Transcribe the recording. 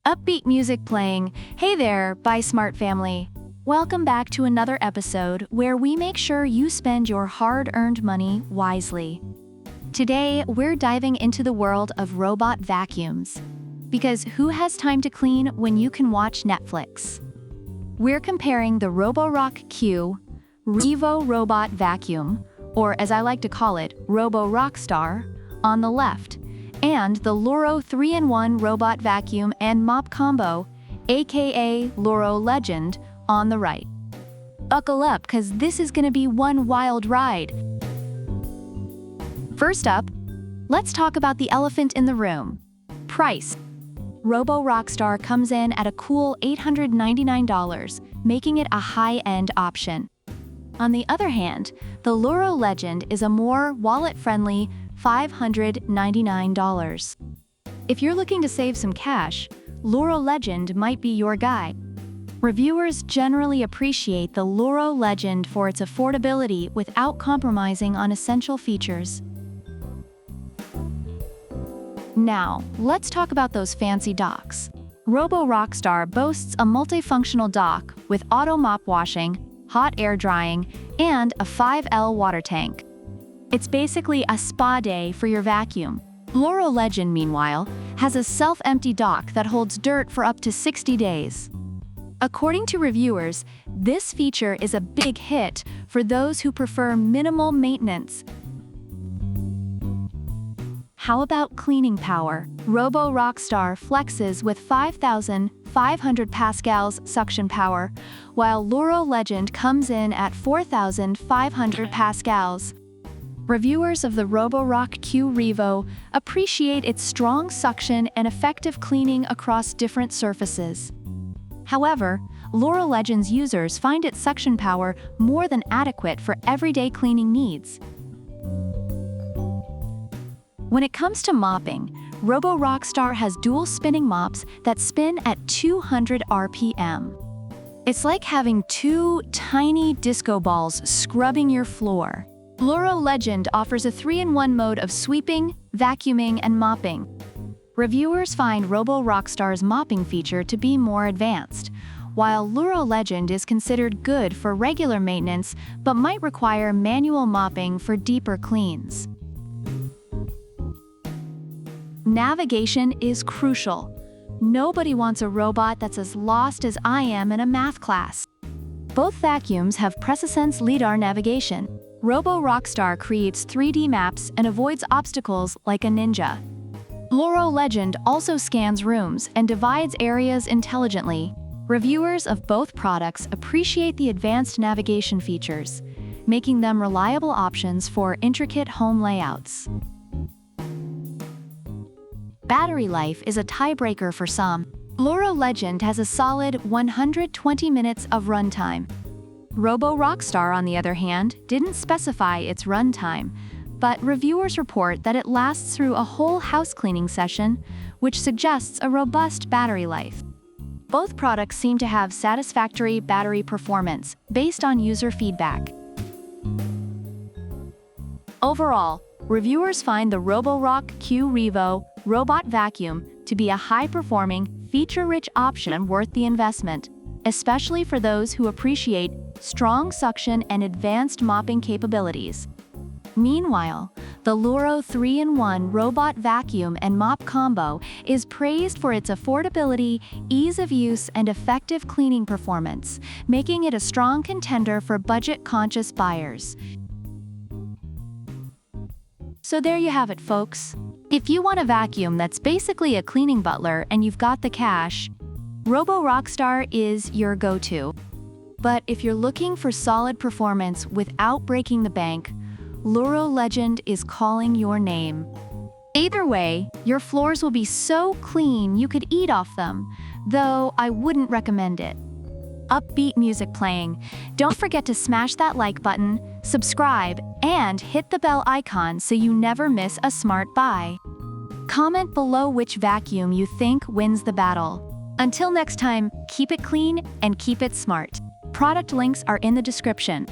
Upbeat music playing. Hey there, Bye Smart family. Welcome back to another episode where we make sure you spend your hard-earned money wisely. Today, we're diving into the world of robot vacuums. Because who has time to clean when you can watch Netflix? We're comparing the Roborock Q Revo robot vacuum, or as I like to call it, Roborock, on the left, and the Loorow 3-in-1 robot vacuum and mop combo, aka Loorow Legend, on the right. Buckle up, because this is gonna be one wild ride. First up, let's talk about the elephant in the room. Price. Roborock comes in at a cool $899, making it a high-end option. On the other hand, the Loorow Legend is a more wallet-friendly $599. If you're looking to save some cash, Loorow Legend might be your guy. Reviewers generally appreciate the Loorow Legend for its affordability without compromising on essential features. Now, let's talk about those fancy docks. Roborock boasts a multifunctional dock with auto mop washing, hot air drying, and a 5L water tank. It's basically a spa day for your vacuum. Loorow Legend, meanwhile, has a self-empty dock that holds dirt for up to 60 days. According to reviewers, this feature is a big hit for those who prefer minimal maintenance. How about cleaning power? Roborock flexes with 5,500 pascals suction power, while Loorow Legend comes in at 4,500 pascals. Reviewers of the Roborock Q Revo appreciate its strong suction and effective cleaning across different surfaces. However, Loorow Legend's users find its suction power more than adequate for everyday cleaning needs. When it comes to mopping, Roborock has dual spinning mops that spin at 200 RPM. It's like having two tiny disco balls scrubbing your floor. Loorow Legend offers a 3-in-1 mode of sweeping, vacuuming, and mopping. Reviewers find Roborock's mopping feature to be more advanced, while Loorow Legend is considered good for regular maintenance but might require manual mopping for deeper cleans. Navigation is crucial. Nobody wants a robot that's as lost as I am in a math class. Both vacuums have PresaSense LiDAR navigation. Roborock creates 3D maps and avoids obstacles like a ninja. Loorow Legend also scans rooms and divides areas intelligently. Reviewers of both products appreciate the advanced navigation features, making them reliable options for intricate home layouts. Battery life is a tiebreaker for some. Loorow Legend has a solid 120 minutes of runtime. Roborock, on the other hand, didn't specify its runtime, but reviewers report that it lasts through a whole house cleaning session, which suggests a robust battery life. Both products seem to have satisfactory battery performance based on user feedback. Overall, reviewers find the Roborock Q Revo robot vacuum to be a high-performing, feature-rich option worth the investment, especially for those who appreciate strong suction and advanced mopping capabilities. Meanwhile, the Loorow 3-in-1 robot vacuum and mop combo is praised for its affordability, ease of use, and effective cleaning performance, making it a strong contender for budget-conscious buyers. So there you have it, folks. If you want a vacuum that's basically a cleaning butler and you've got the cash, Roborock is your go-to. But if you're looking for solid performance without breaking the bank, Loorow Legend is calling your name. Either way, your floors will be so clean you could eat off them, though I wouldn't recommend it. Upbeat music playing. Don't forget to smash that like button, subscribe, and hit the bell icon so you never miss a smart buy. Comment below which vacuum you think wins the battle. Until next time, keep it clean and keep it smart. Product links are in the description.